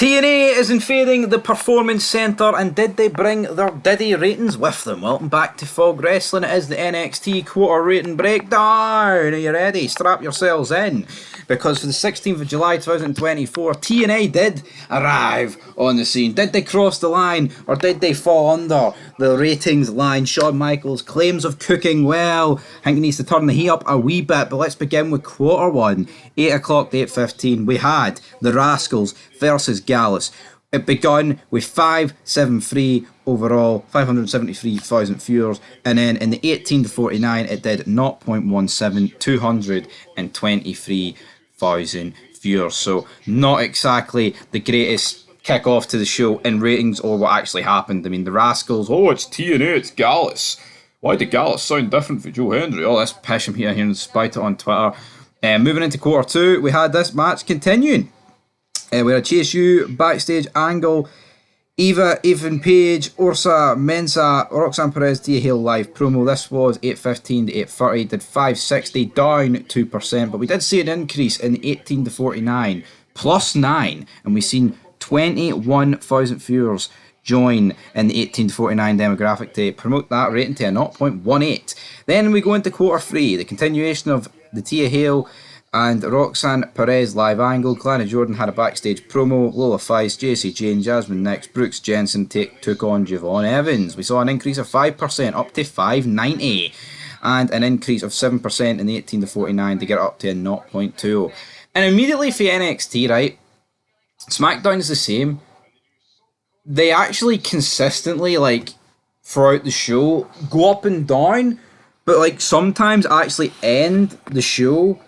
TNA is invading the Performance Centre, and did they bring their Diddy ratings with them? Welcome back to Fog Wrestling. It is the NXT quarter rating breakdown. Are you ready? Strap yourselves in, because for the 16th of July 2024, TNA did arrive on the scene. Did they cross the line, or did they fall under the ratings line? Shawn Michaels claims of cooking well. I think he needs to turn the heat up a wee bit, but let's begin with quarter one. 8 o'clock to 8:15, we had the Rascals versus Gallus. It begun with 573 overall, 573,000 viewers, and then in the 18 to 49 it did 0.17, 223,000 viewers. So not exactly the greatest kick off to the show in ratings or what actually happened. I mean, the Rascals, oh, it's TNA, it's Gallus. Why did Gallus sound different for Joe Hendry? Oh, let's pish him here and spite it on Twitter. Moving into quarter two, we had this match continuing. We had a CSU backstage angle. Ethan Page, Ursa Mensa, Roxanne Perez, Tia Hale live promo. This was 8:15 to 8:30. Did 560, down 2%. But we did see an increase in 18 to 49, plus 9. And we've seen 21,000 viewers join in the 18 to 49 demographic to promote that rating to a 0.18. Then we go into quarter three, the continuation of the Tia Hale and Roxanne Perez live angle. Glenna Jordan had a backstage promo. Lola Fice, JC Jane, Jasmine Nix, Brooks Jensen took on Javon Evans. We saw an increase of 5% up to 590, and an increase of 7% in the 18 to 49 to get up to a 0.20. And immediately for NXT, right, SmackDown is the same. They actually consistently, like, throughout the show, go up and down, but like sometimes actually end the show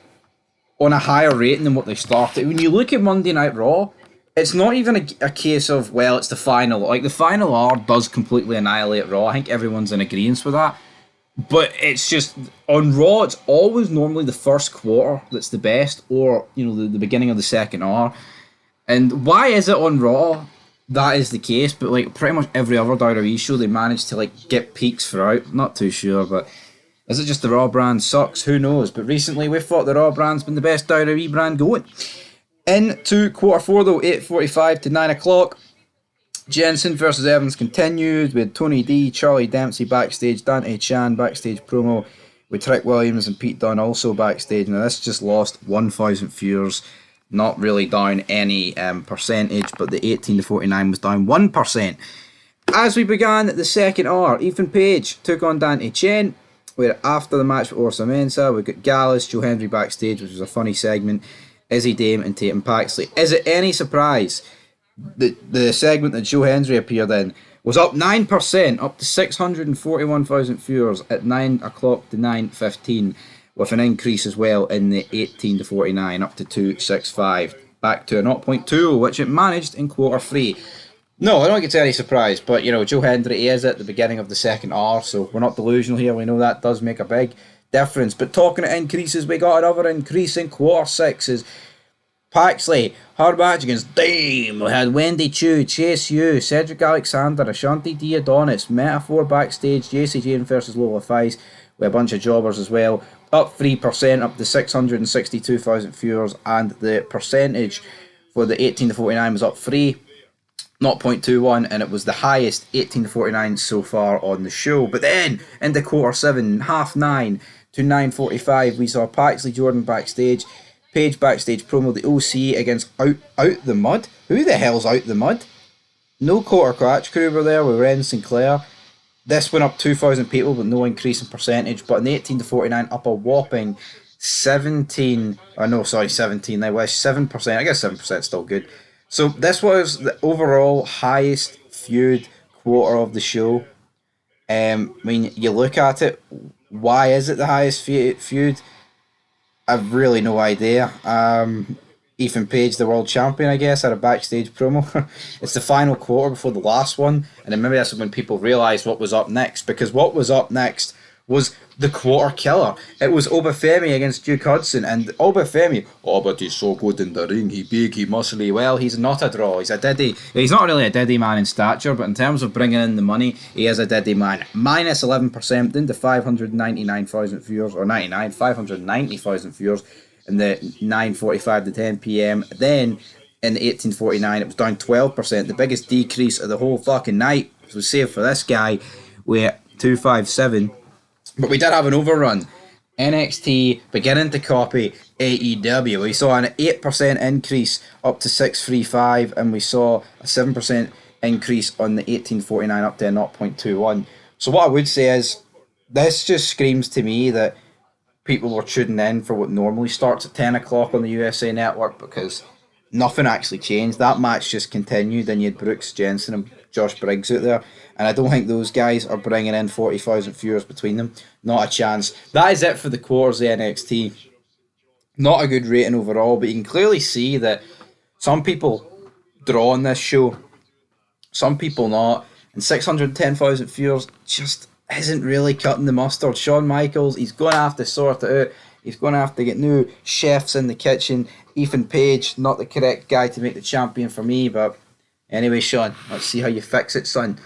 on a higher rating than what they started. When you look at Monday Night Raw, it's not even a case of, well, it's the final. Like, the final hour does completely annihilate Raw. I think everyone's in agreement with that. But it's just, on Raw, it's always normally the first quarter that's the best, or, you know, the beginning of the second hour. And why is it on Raw that is the case? But, like, pretty much every other WWE show, they manage to, like, get peaks throughout. Not too sure, but is it just the Raw brand sucks? Who knows? But recently we thought the Raw brand's been the best WWE brand going. Into quarter four though, 8:45 to 9 o'clock. Jensen versus Evans continued with Tony D, Charlie Dempsey backstage, Dante Chan backstage promo with Trick Williams and Pete Dunne also backstage. Now this just lost 1,000 viewers, not really down any percentage, but the 18 to 49 was down 1%. As we began the second hour, Ethan Page took on Dante Chen. Where after the match with Ursa Mensa, we got Gallus, Joe Hendry backstage, which was a funny segment, Izzy Dame and Tatum Paxley. Is it any surprise that the segment that Joe Hendry appeared in was up 9%, up to 641,000 viewers at 9 o'clock to 9:15, with an increase as well in the 18 to 49, up to 265, back to a 0.2, which it managed in quarter three. No, I don't think it's any surprise, but, you know, Joe Hendry is at the beginning of the second hour, so we're not delusional here. We know that does make a big difference. But talking of increases, we got another increase in quarter sixes. Paxley, hard match against Dame. We had Wendy Chu, Chase U, Cedric Alexander, Ashanti D. Adonis, Metaphor backstage, JC Jane versus Lola Fice, with a bunch of jobbers as well. Up 3%, up to 662,000 viewers, and the percentage for the 18 to 49 was up 3. 0.21, and it was the highest 18 to 49 so far on the show. But then into quarter seven, 9:30 to 9:45, we saw Paxley Jordan backstage, Page backstage promo, the OC against Out the Mud. Who the hell's Out the Mud? No quarter catch crew were there with Ren Sinclair. This went up 2,000 people, but no increase in percentage. But in the 18 to 49, up a whopping 17. Oh no, sorry, 17. They was 7%. I guess 7% still good. So this was the overall highest viewed quarter of the show. I mean, you look at it, why is it the highest viewed? I've really no idea. Ethan Page, the world champion, I guess, had a backstage promo. It's the final quarter before the last one, and then maybe that's when people realised what was up next, because what was up next was the quarter killer. It was Femi against Duke Hudson, and Femi, oh, but he's so good in the ring, he big, he muscly. Well, he's not a draw, he's a Diddy. He's not really a Diddy man in stature, but in terms of bringing in the money, he is a Diddy man. Minus 11%, into 599,000 viewers, or 590,000 viewers in the 9:45 to 10 p.m. Then in 1849, it was down 12%, the biggest decrease of the whole fucking night. So save for this guy with 257. But we did have an overrun. NXT beginning to copy AEW. We saw an 8% increase up to 635, and we saw a 7% increase on the 1849 up to 0.21. So what I would say is, this just screams to me that people were tuning in for what normally starts at 10 o'clock on the USA Network, because nothing actually changed. That match just continued, and you had Brooks Jensen and Josh Briggs out there, and I don't think those guys are bringing in 40,000 viewers between them. Not a chance. That is it for the quarters of NXT. Not a good rating overall, but you can clearly see that some people draw on this show, some people not, and 610,000 viewers just isn't really cutting the mustard. Shawn Michaels, he's going to have to sort it out. He's going to have to get new chefs in the kitchen. Ethan Page, not the correct guy to make the champion for me, but anyway, Sean, let's see how you fix it, son.